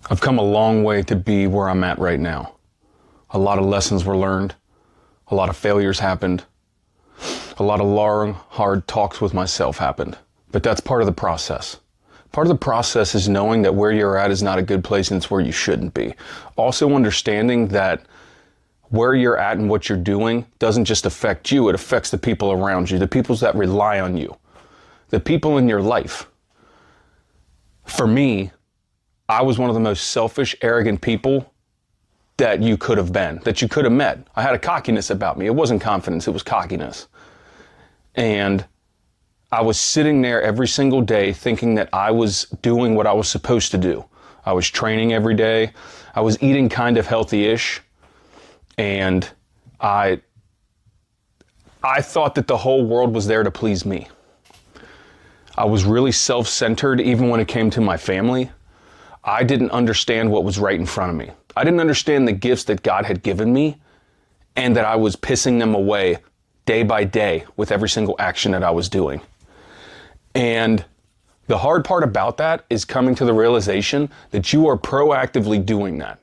I've come a long way to be where I'm at right now. A lot of lessons were learned. A lot of failures happened. A lot of long, hard talks with myself happened. But that's part of the process. Part of the process is knowing that where you're at is not a good place and it's where you shouldn't be. Also understanding that where you're at and what you're doing doesn't just affect you, it affects the people around you, the people that rely on you, the people in your life. For me, I was one of the most selfish, arrogant people that you could have been, that you could have met. I had a cockiness about me. It wasn't confidence, it was cockiness. And I was sitting there every single day thinking that I was doing what I was supposed to do. I was training every day. I was eating kind of healthy-ish. And I thought that the whole world was there to please me. I was really self-centered even when it came to my family. I didn't understand what was right in front of me. I didn't understand the gifts that God had given me and that I was pissing them away day by day with every single action that I was doing. And the hard part about that is coming to the realization that you are proactively doing that.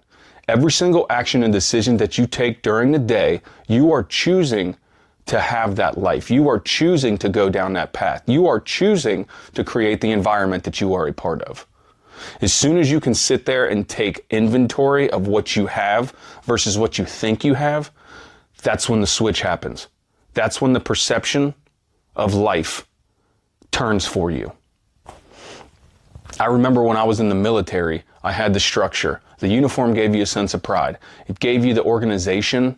Every single action and decision that you take during the day, you are choosing to have that life. You are choosing to go down that path. You are choosing to create the environment that you are a part of. As soon as you can sit there and take inventory of what you have versus what you think you have, that's when the switch happens. That's when the perception of life turns for you. I remember when I was in the military, I had the structure. The uniform gave you a sense of pride. It gave you the organizational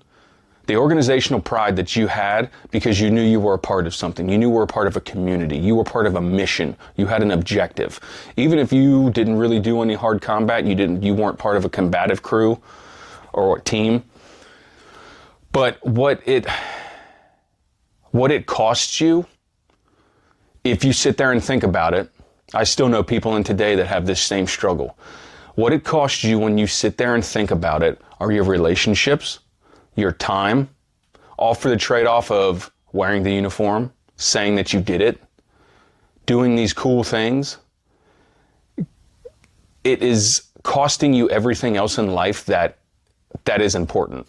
pride that you had because you knew you were a part of something. You knew you were a part of a community. You were part of a mission. You had an objective. Even if you didn't really do any hard combat, you weren't part of a combative crew or a team. But what it costs you, if you sit there and think about it, I still know people in today that have this same struggle. What it costs you when you sit there and think about it are your relationships, your time, all for the trade-off of wearing the uniform, saying that you did it, doing these cool things. It is costing you everything else in life that is important.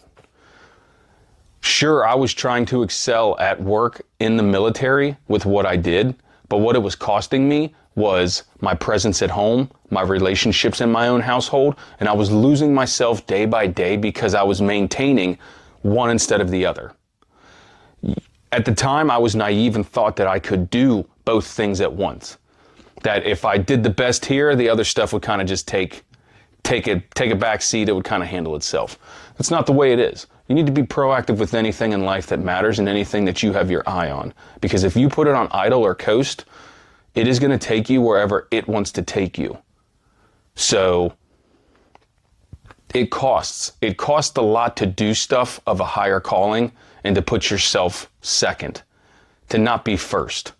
Sure, I was trying to excel at work in the military with what I did, but what it was costing me was my presence at home, my relationships in my own household, and I was losing myself day by day because I was maintaining one instead of the other. At the time, I was naive and thought that I could do both things at once. That if I did the best here, the other stuff would kind of just take a back seat, it would kind of handle itself. That's not the way it is. You need to be proactive with anything in life that matters and anything that you have your eye on. Because if you put it on idle or coast, it is going to take you wherever it wants to take you. So it costs. It costs a lot to do stuff of a higher calling and to put yourself second, to not be first.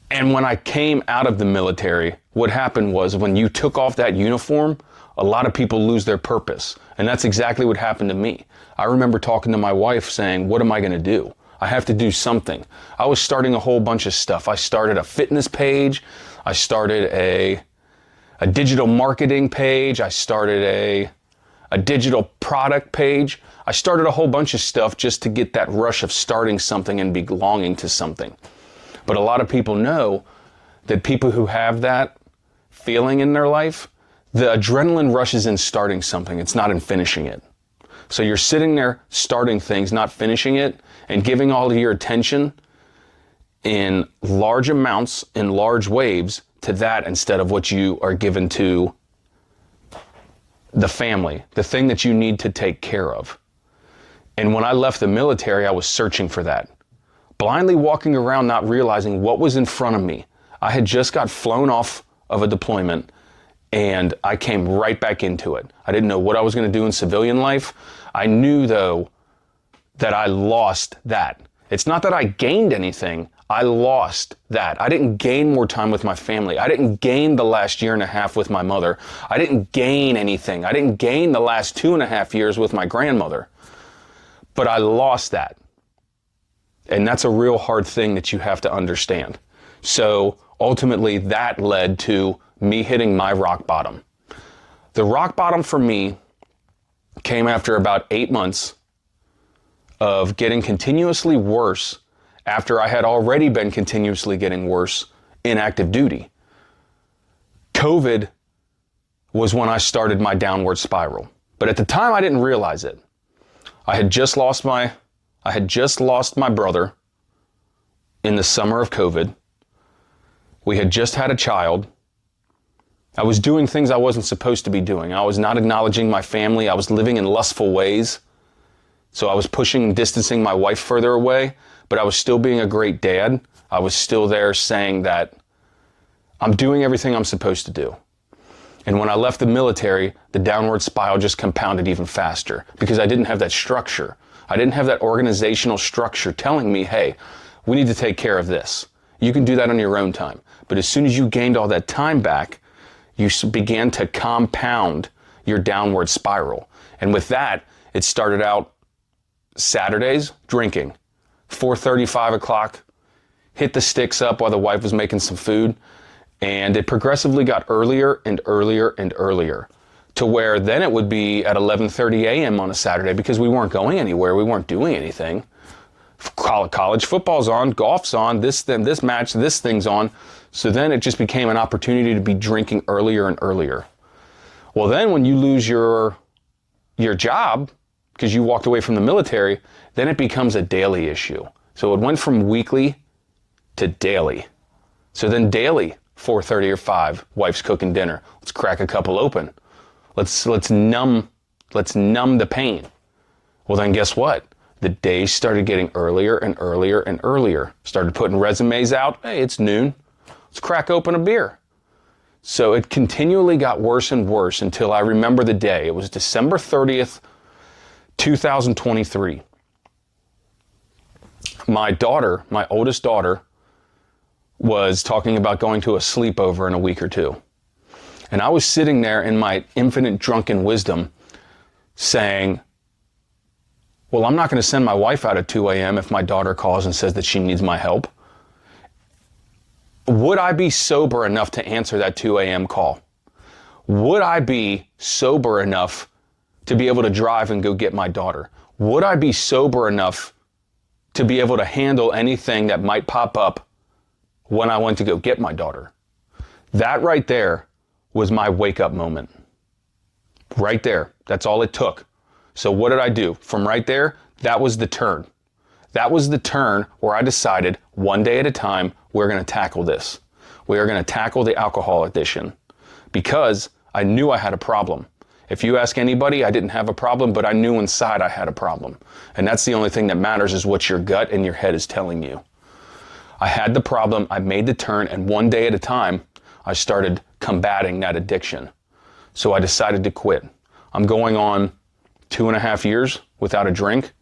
And when I came out of the military, what happened was when you took off that uniform, a lot of people lose their purpose. And that's exactly what happened to me. I remember talking to my wife saying, what am I going to do? I have to do something. I was starting a whole bunch of stuff. I started a fitness page. I started a digital marketing page. I started a digital product page. I started a whole bunch of stuff just to get that rush of starting something and belonging to something. But a lot of people know that people who have that feeling in their life, the adrenaline rushes in starting something. It's not in finishing it. So you're sitting there starting things, not finishing it, and giving all of your attention in large amounts, in large waves, to that instead of what you are given to the family, the thing that you need to take care of. And when I left the military, I was searching for that. Blindly walking around not realizing what was in front of me. I had just got flown off of a deployment and I came right back into it. I didn't know what I was going to do in civilian life. I knew though that I lost that. It's not that I gained anything. I lost that. I didn't gain more time with my family. I didn't gain the last year and a half with my mother. I didn't gain anything. I didn't gain the last 2.5 years with my grandmother. But I lost that. And that's a real hard thing that you have to understand. So ultimately that led to me hitting my rock bottom. The rock bottom for me came after about 8 months of getting continuously worse after I had already been continuously getting worse in active duty. COVID was when I started my downward spiral. But at the time, I didn't realize it. I had just lost my brother in the summer of COVID. We had just had a child. I was doing things I wasn't supposed to be doing. I was not acknowledging my family. I was living in lustful ways. So I was pushing and distancing my wife further away, but I was still being a great dad. I was still there saying that I'm doing everything I'm supposed to do. And when I left the military, the downward spiral just compounded even faster because I didn't have that structure. I didn't have that organizational structure telling me, hey, we need to take care of this. You can do that on your own time. But as soon as you gained all that time back, you began to compound your downward spiral. And with that, it started out Saturdays, drinking. 4:30, 5 o'clock, hit the sticks up while the wife was making some food. And it progressively got earlier and earlier and earlier to where then it would be at 11:30 a.m. on a Saturday because we weren't going anywhere. We weren't doing anything. College football's on, golf's on, this match, this thing's on. So then it just became an opportunity to be drinking earlier and earlier. Well, then when you lose your job, because you walked away from the military, then it becomes a daily issue. So it went from weekly to daily. So then daily, 4:30 or 5, wife's cooking dinner. Let's crack a couple open. Let's numb the pain. Well, then guess what? The days started getting earlier and earlier and earlier. Started putting resumes out. Hey, it's noon. Let's crack open a beer. So it continually got worse and worse until I remember the day. It was December 30th, 2023. My daughter, my oldest daughter, was talking about going to a sleepover in a week or two. And I was sitting there in my infinite drunken wisdom saying, well, I'm not going to send my wife out at 2 a.m. if my daughter calls and says that she needs my help. Would I be sober enough to answer that 2 a.m. call? Would I be sober enough to be able to drive and go get my daughter? Would I be sober enough to be able to handle anything that might pop up when I went to go get my daughter? That right there was my wake-up moment. Right there. That's all it took. So what did I do? From right there, that was the turn. That was the turn where I decided one day at a time, we're going to tackle this. We are going to tackle the alcohol addiction because I knew I had a problem. If you ask anybody, I didn't have a problem, but I knew inside I had a problem. And that's the only thing that matters is what your gut and your head is telling you. I had the problem, I made the turn, and one day at a time, I started combating that addiction. So I decided to quit. I'm going on 2.5 years without a drink.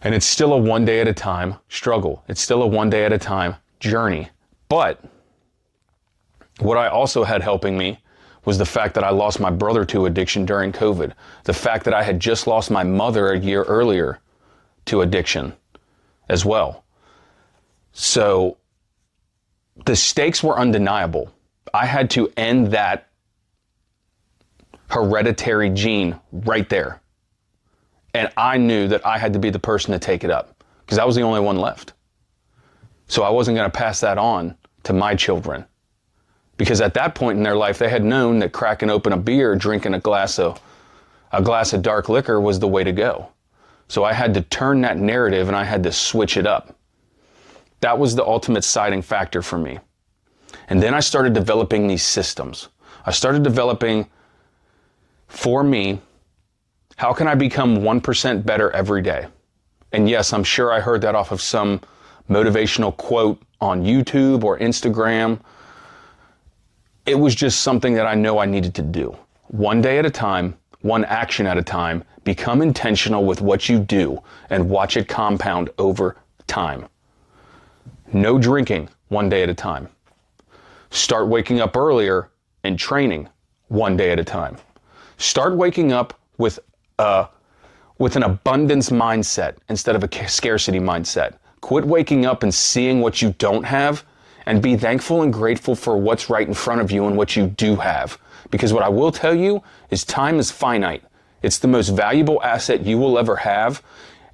And it's still a one day at a time struggle. It's still a one day at a time journey. But what I also had helping me was the fact that I lost my brother to addiction during COVID. The fact that I had just lost my mother a year earlier to addiction as well. So the stakes were undeniable. I had to end that hereditary gene right there. And I knew that I had to be the person to take it up because I was the only one left. So I wasn't going to pass that on to my children because at that point in their life, they had known that cracking open a beer, drinking a glass of dark liquor was the way to go. So I had to turn that narrative and I had to switch it up. That was the ultimate deciding factor for me. And then I started developing these systems. I started developing for me, how can I become 1% better every day? And yes, I'm sure I heard that off of some motivational quote on YouTube or Instagram. It was just something that I know I needed to do. One day at a time, one action at a time, become intentional with what you do and watch it compound over time. No drinking, one day at a time. Start waking up earlier and training one day at a time. Start waking up with an abundance mindset instead of a scarcity mindset. Quit waking up and seeing what you don't have and be thankful and grateful for what's right in front of you and what you do have. Because what I will tell you is time is finite. It's the most valuable asset you will ever have.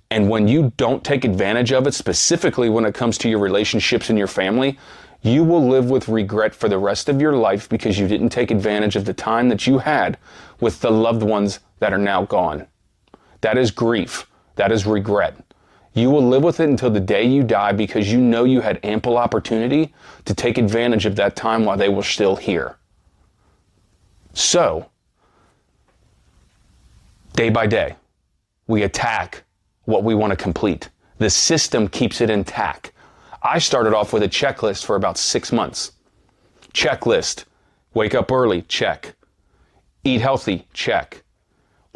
And when you don't take advantage of it, specifically when it comes to your relationships and your family, you will live with regret for the rest of your life because you didn't take advantage of the time that you had with the loved ones that are now gone. That is grief. That is regret. You will live with it until the day you die because you know you had ample opportunity to take advantage of that time while they were still here. So, day by day, we attack what we want to complete. The system keeps it intact. I started off with a checklist for about 6 months. Checklist. Wake up early, check. Eat healthy, check.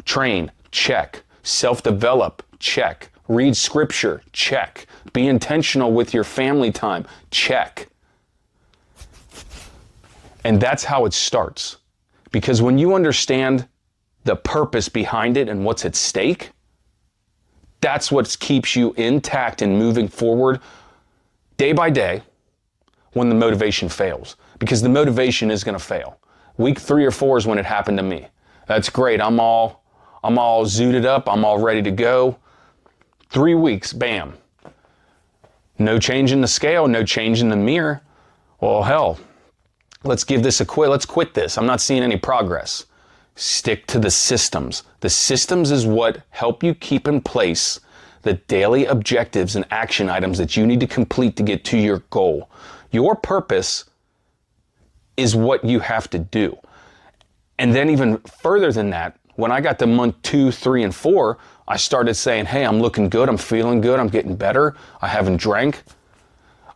Train, check. Self-develop, check. Read scripture, check. Be intentional with your family time, check. And that's how it starts. Because when you understand the purpose behind it and what's at stake, that's what keeps you intact and moving forward day by day when the motivation fails. Because the motivation is going to fail. Week 3 or 4 is when it happened to me. That's great. I'm all zooted up. I'm all ready to go. 3 weeks, bam. No change in the scale, no change in the mirror. Well, hell, let's give this a quit. Let's quit this. I'm not seeing any progress. Stick to the systems. The systems is what help you keep in place the daily objectives and action items that you need to complete to get to your goal. Your purpose is what you have to do. And then even further than that, when I got to month 2, 3, and 4, I started saying, hey, I'm looking good. I'm feeling good. I'm getting better. I haven't drank.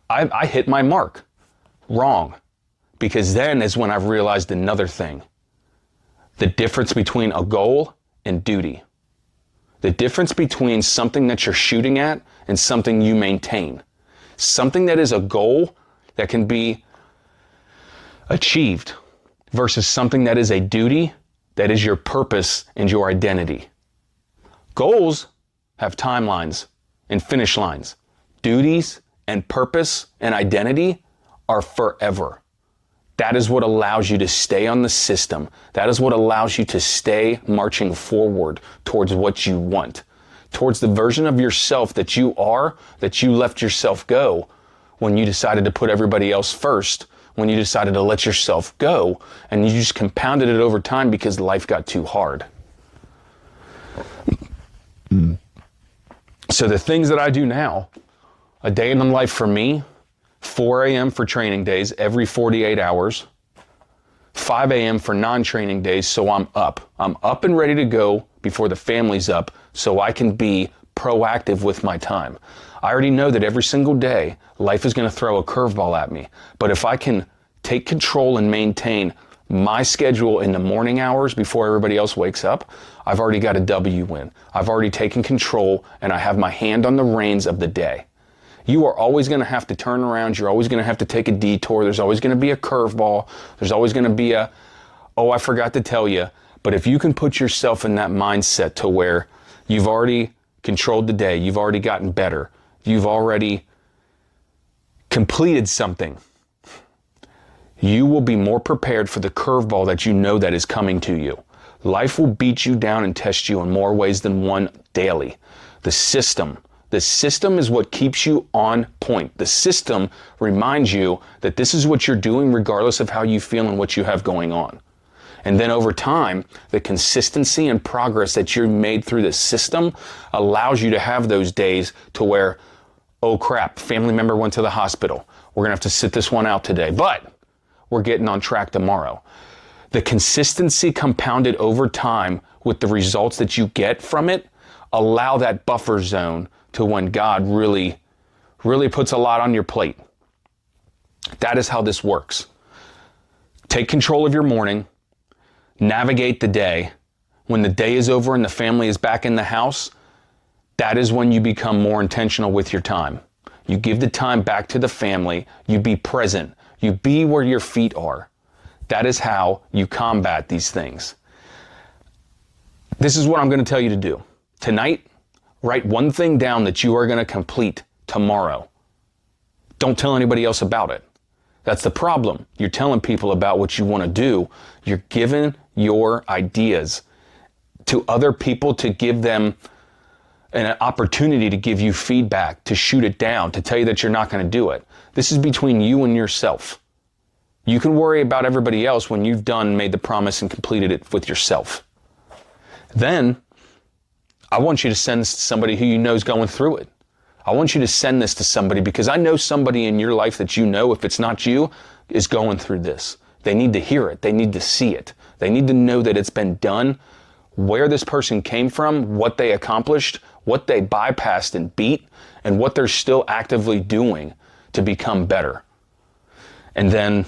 I hit my mark. Wrong. Because then is when I've realized another thing. The difference between a goal and duty. The difference between something that you're shooting at and something you maintain. Something that is a goal that can be achieved versus something that is a duty that is your purpose and your identity. Goals have timelines and finish lines. Duties and purpose and identity are forever. That is what allows you to stay on the system. That is what allows you to stay marching forward towards what you want, towards the version of yourself that you are, that you let yourself go when you decided to put everybody else first, when you decided to let yourself go, and you just compounded it over time because life got too hard. So the things that I do now, a day in the life for me, 4 a.m. for training days every 48 hours, 5 a.m. for non-training days, so I'm up. I'm up and ready to go before the family's up so I can be proactive with my time. I already know that every single day, life is going to throw a curveball at me. But if I can take control and maintain my schedule in the morning hours before everybody else wakes up, I've already got a W win. I've already taken control and I have my hand on the reins of the day. You are always going to have to turn around. You're always going to have to take a detour. There's always going to be a curveball. There's always going to be a, oh, I forgot to tell you. But if you can put yourself in that mindset to where you've already controlled the day, you've already gotten better, you've already completed something, you will be more prepared for the curveball that you know that is coming to you. Life will beat you down and test you in more ways than one daily. The system is what keeps you on point. The system reminds you that this is what you're doing regardless of how you feel and what you have going on. And then over time, the consistency and progress that you're made through the system allows you to have those days to where, oh crap, family member went to the hospital. We're going to have to sit this one out today, but we're getting on track tomorrow. The consistency compounded over time with the results that you get from it allow that buffer zone to when God really puts a lot on your plate. That is how this works. Take control of your morning, navigate the day. When the day is over and the family is back in the house, that is when you become more intentional with your time. You give the time back to the family, you be present, you be where your feet are. That is how you combat these things. This is what I'm going to tell you to do. Tonight, write one thing down that you are going to complete tomorrow. Don't tell anybody else about it. That's the problem. You're telling people about what you want to do. You're giving your ideas to other people to give them an opportunity to give you feedback, to shoot it down, to tell you that you're not going to do it. This is between you and yourself. You can worry about everybody else when you've made the promise and completed it with yourself. Then, I want you to send this to somebody who you know is going through it. I want you to send this to somebody because I know somebody in your life that you know, if it's not you, is going through this. They need to hear it. They need to see it. They need to know that it's been done, where this person came from, what they accomplished, what they bypassed and beat, and what they're still actively doing to become better. And then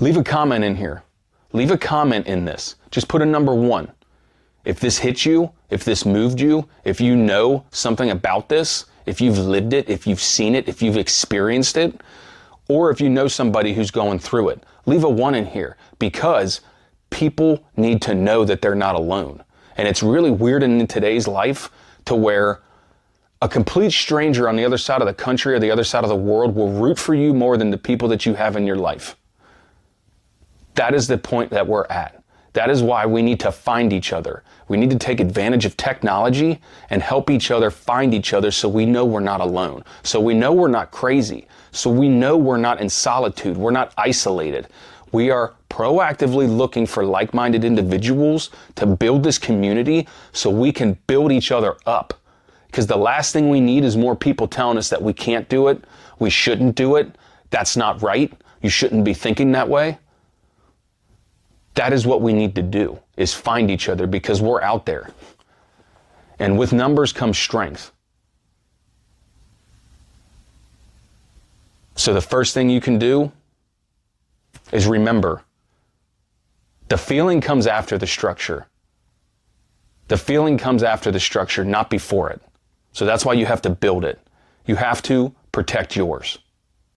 leave a comment in here. Leave a comment in this. Just put a number 1. If this hit you, if this moved you, if you know something about this, if you've lived it, if you've seen it, if you've experienced it, or if you know somebody who's going through it, leave a 1 in here because people need to know that they're not alone. And it's really weird in today's life to where a complete stranger on the other side of the country or the other side of the world will root for you more than the people that you have in your life. That is the point that we're at. That is why we need to find each other. We need to take advantage of technology and help each other find each other so we know we're not alone. So we know we're not crazy. So we know we're not in solitude. We're not isolated. We are proactively looking for like-minded individuals to build this community so we can build each other up. Because the last thing we need is more people telling us that we can't do it, we shouldn't do it, that's not right, you shouldn't be thinking that way. That is what we need to do, is find each other because we're out there. And with numbers comes strength. So the first thing you can do is remember, the feeling comes after the structure. The feeling comes after the structure, not before it. So that's why you have to build it. You have to protect yours.